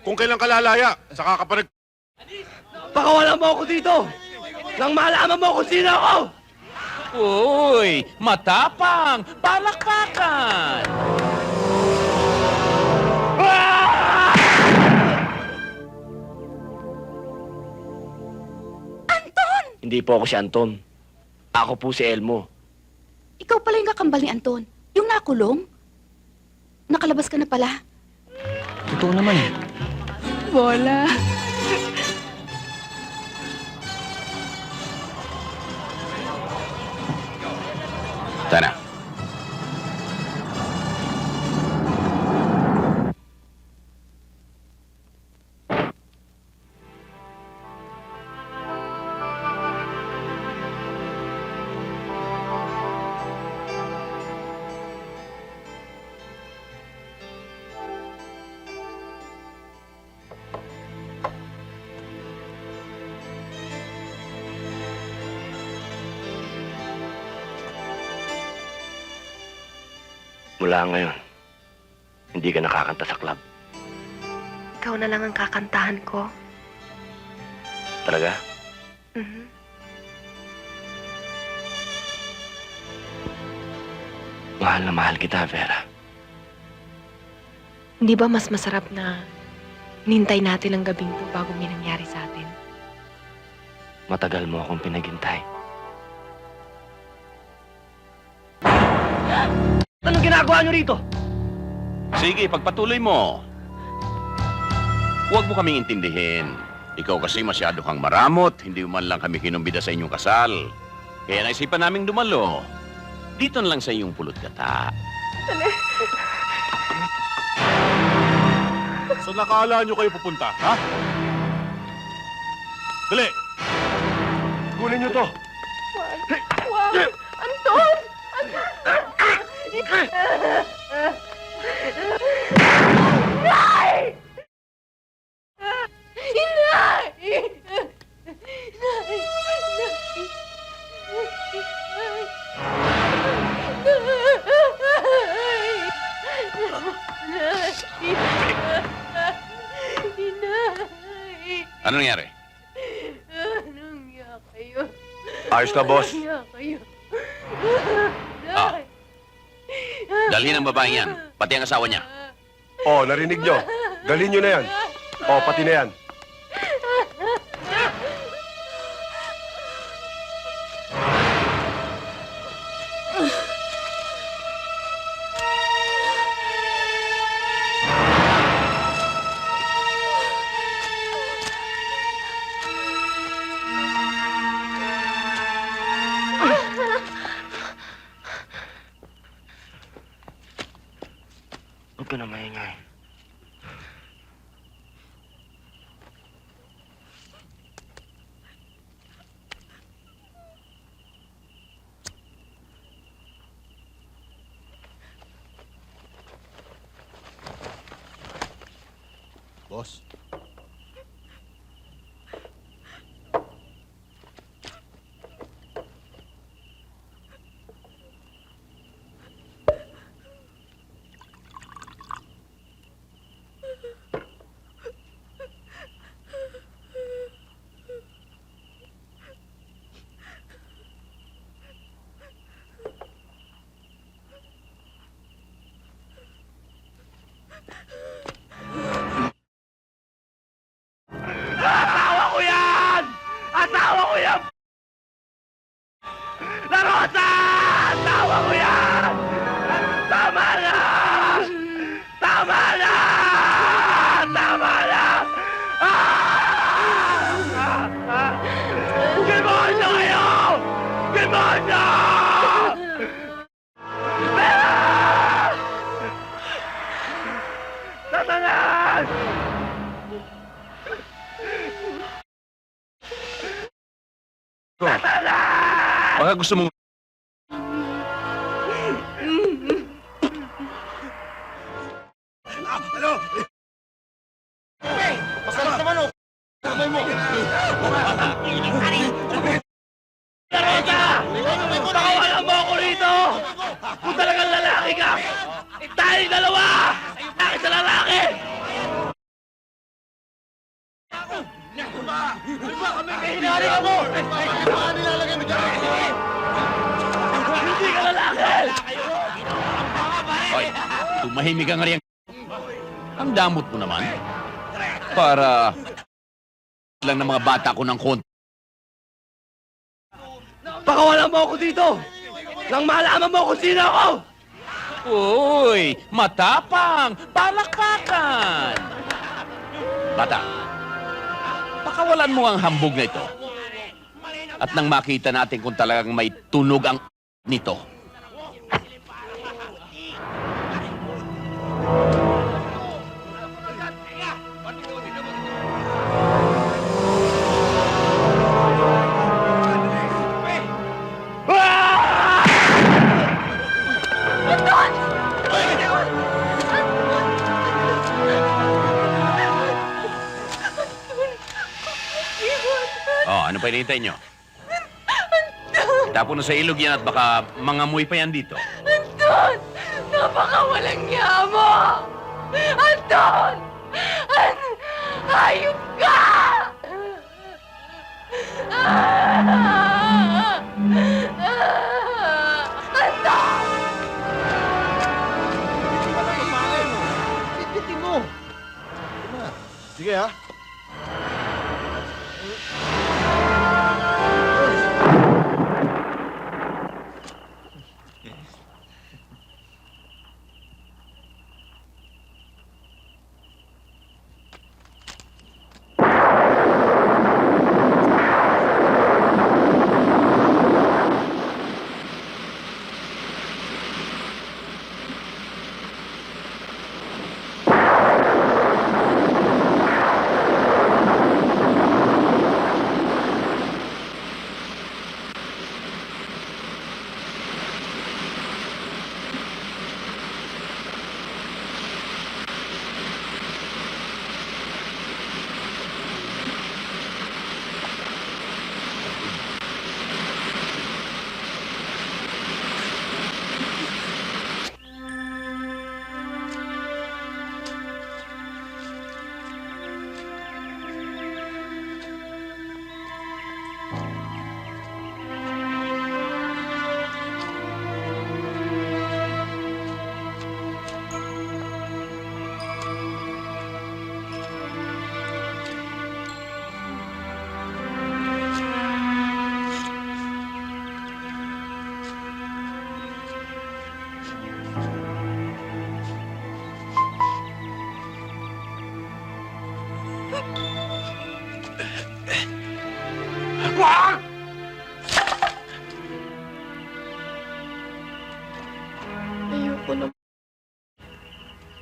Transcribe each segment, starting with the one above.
kung kailan ka lalaya. Saka ka pa nag... Pakawalan mo ako dito! Nang malaman mo kung sino ako! Uy, matapang! Palakpakan! Anton! Hindi po ako si Anton. Ako po si Elmo. Ikaw pala yung kakambal ni Anton. Yung nakulong? Nakalabas ka na pala. Totoo naman eh. Bola. Tara. Mula ngayon, hindi ka nakakanta sa club. Ikaw na lang ang kakantahan ko. Talaga? Mhm. Mahal na mahal kita, Vera. Hindi ba mas masarap na nintay natin ang gabing to bago may nangyari sa atin? Matagal mo akong pinaghintay. Anong ginagawa niyo rito? Sige, pagpatuloy mo. Huwag mo kaming intindihin. Ikaw kasi masyado kang maramot. Hindi man lang kami kinumbida sa inyong kasal. Kaya naisipan naming dumalo. Dito na lang sa iyong pulot kata. Saan nakala nyo kayo pupunta, ha? Dali! Kunin nyo to! Wow! Anton! Nay! Inay! Ano nangyari? Anong iyak kayo? Ayos ka, boss. Iyak kayo. Ah. Dalhin ang babaeng yan, pati ang asawa niya. Oh, narinig nyo. Dalhin nyo na yan. Oh, pati na yan. Huwag ka na maingay. Boss? Asawa ko yan! Asawa ko yan! La Rosa! Asawa ko yan! Tama na! Tama na! Tama na! Demonyo kayo! Demonyo! Pera! Satanas! Baka gusto mong... Ano? Masarap naman, oh! Kamay mo! Rosa! Pakawalan mo ako rito! Kung talagang lalaki ka, tayong dalawa! Lalaki sa lalaki! Sinari ako! Hindi ka lalaki! Hoy, tumahimik ka nga riyan. Ang damot mo naman. Para lang ng mga bata ko ng konti. Pakawalan mo ako dito! Nang malaman mo kung sino ako! Uy, matapang! Palakpakan! Bata, pakawalan mo ang hambog na ito. At nang makita natin kung talagang may tunog ang nito. Oh, ano pa hinihintay nyo? Tapo na sa ilog yan at baka mangamoy pa yan dito. Anton! Napakawalang niya mo! Anton! Hayop ka! Anton! Bitin mo! Sige ha. Ayoko na.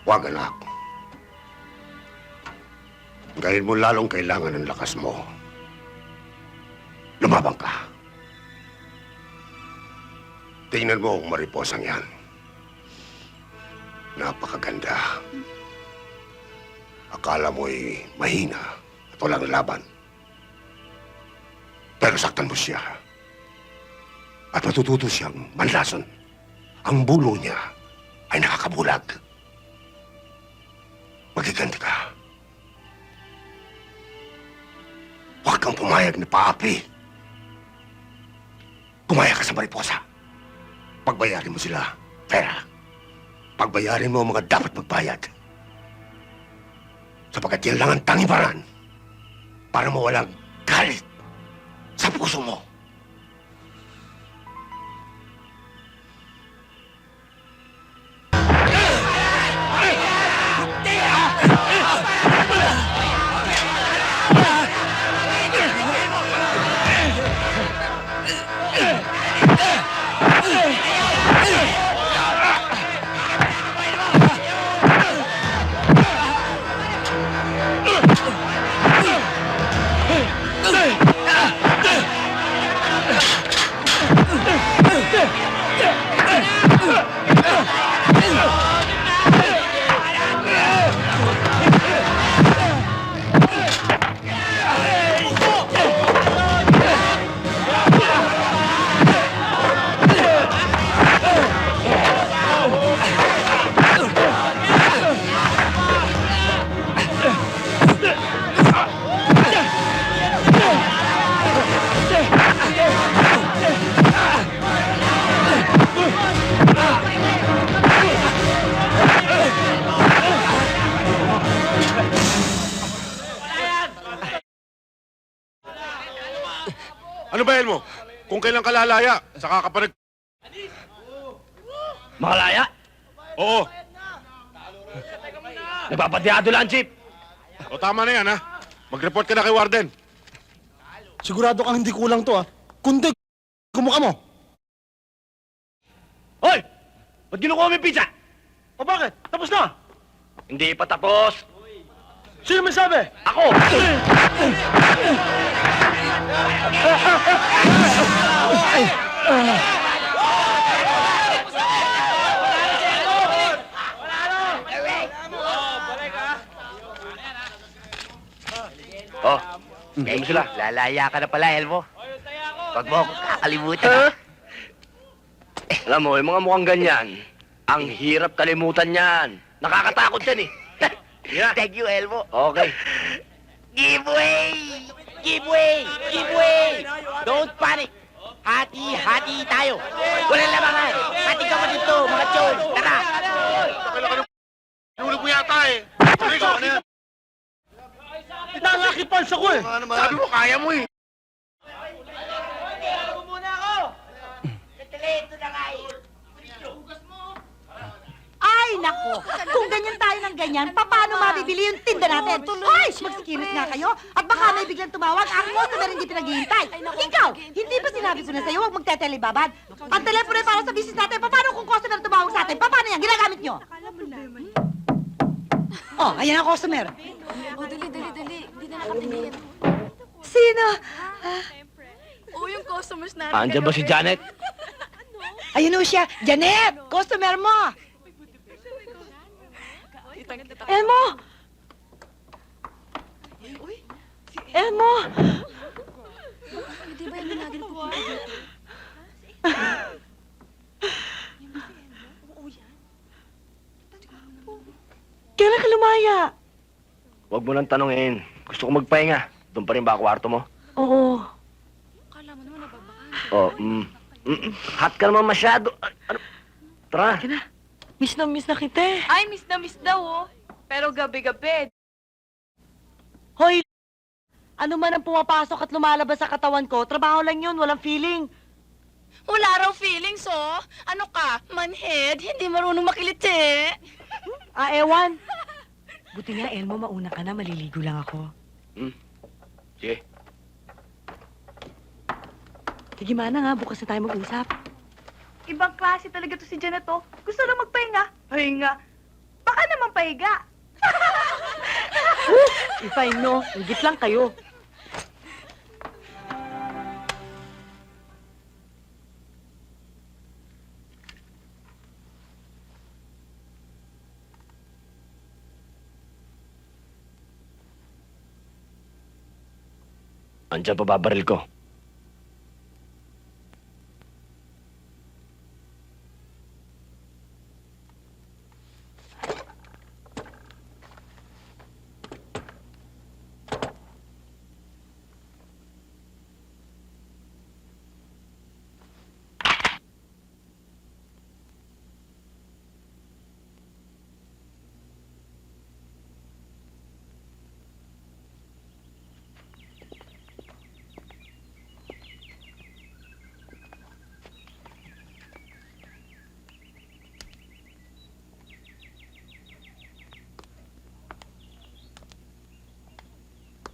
Huwag, anak. Dahil mo lalong kailangan ng lakas mo. Lumabang ka. Tingnan mo ang mariposang yan. Napakaganda. Akala mo'y mahina at walang laban. Pero saktan mo siya. At matututo siyang manlason. Ang bulo niya ay nakakabulag. Magiganti ka. Huwag kang pumayag ni Paapi. Pumayag ka sa mariposa. Pagbayarin mo sila, pera. Pagbayarin mo ang mga dapat magbayad. Sapagkat yan lang ang tanging paraan para mawalang galit sa puso mo. Ano ba, Elmo? Kung kailan ka lalaya, saka ka pa nag... Makalaya? Oo. Nagpapadyado lang, Chief. O tama na yan, ha? Mag-report ka na kay Warden. Sigurado kang hindi kulang to, ah. Kundi, kumukha mo. Hoy! Ba't ginukuha mo yung pizza? O bakit? Tapos na. Hindi pa tapos. Sino may sabi? Ako! Oh, bigyan mo sila. Lalaya ka na pala, Elmo. Huwag mo akong kakalimutan. Alam mo, yung mga mukhang ganyan, ang hirap kalimutan yan. Nakakatakot yan eh. Yeah. Thank you, Elmo. Okay. Giveaway! Giveaway! Giveaway! Don't panic! Hati-hati tayo! Walang labangan! Hati ka mo dito, mga chol! Tara! Nulog mo yata, eh. Rico, ano yan? Nangakipan sa ko, eh. Sabi mo, kaya mo, eh. Ay, nako! Kung ganyan tayo ng ganyan, paano mabibili yung tinda natin? Ay, magsikilos nga kayo. At baka may biglang tumawag, ang customer hindi pinaghihintay. Ikaw, hindi ba sinabi ko na sa'yo, huwag magtetelebabad? Ang telepono ay para sa business natin. Paano kung customer tumawag sa atin? Paano yan? Ginagamit nyo? Oh, ayan ang customer. Oh, dali. Hindi na nakatingin. Sino? Oh, yung customers natin. Andiyan ba si Janet? Ayun o siya. Janet! Customer mo! Elmo! Elmo! Hindi ba yung ginagawa? Kailan ka lumaya? Huwag mo nang tanongin. Gusto ko magpahinga. Doon pa rin ba kwarto mo? Oo. Kala mo naman nababakan. Oh, hot ka naman masyado. Ano? Tara. Miss na kita eh. Ay, miss daw, oh. Pero gabi-gabi. Hoy! Ano man ang pumapasok at lumalabas sa katawan ko, trabaho lang yun, walang feeling. Wala raw feelings, oh. Ano ka? Manhead? Hindi marunong makiliti. Ewan. Buti nga, Elmo, mauna ka na, maliligo lang ako. Sige. Sige, mana nga, bukas na tayo mag-usap. Ibang klase talaga to si Janet, oh. Gusto lang magpahinga. Pahinga. Baka naman pahiga. If I know, higit lang kayo. Andiyan pa babaril ko.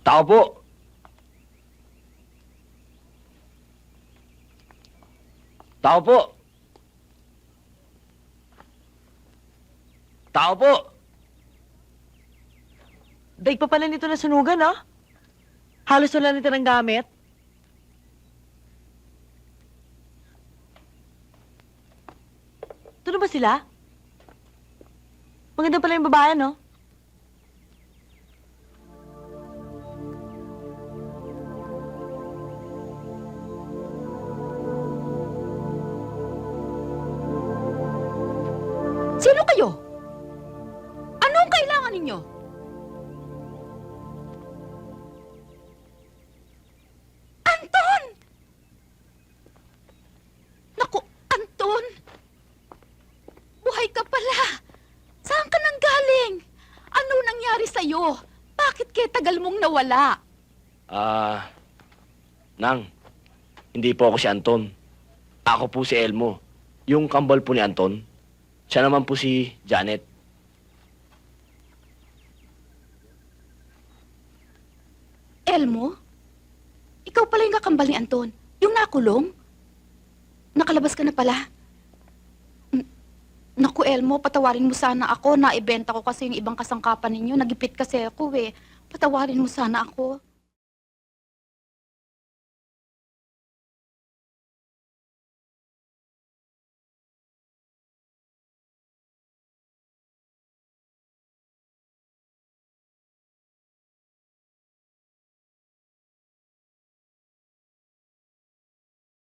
Tao po. Tao po. Tao po. Daig pa pala nito na sunugan, ah. Halos wala nito ng gamit. Ito na ba sila? Maganda pala yung babae, no? Sino kayo? Anong kailangan ninyo? Anton! Naku, Anton! Buhay ka pala! Saan ka nang galing? Ano nangyari sa'yo? Bakit kaya tagal mong nawala? Nang, Hindi po ako si Anton. Ako po si Elmo. Yung kambal po ni Anton. Siya naman po si Janet. Elmo? Ikaw pala yung kakambal ni Anton. Yung nakulong? Nakalabas ka na pala. Naku, Elmo, patawarin mo sana ako. Naibenta ko kasi yung ibang kasangkapan ninyo. Nagipit kasi ako eh. Patawarin mo sana ako.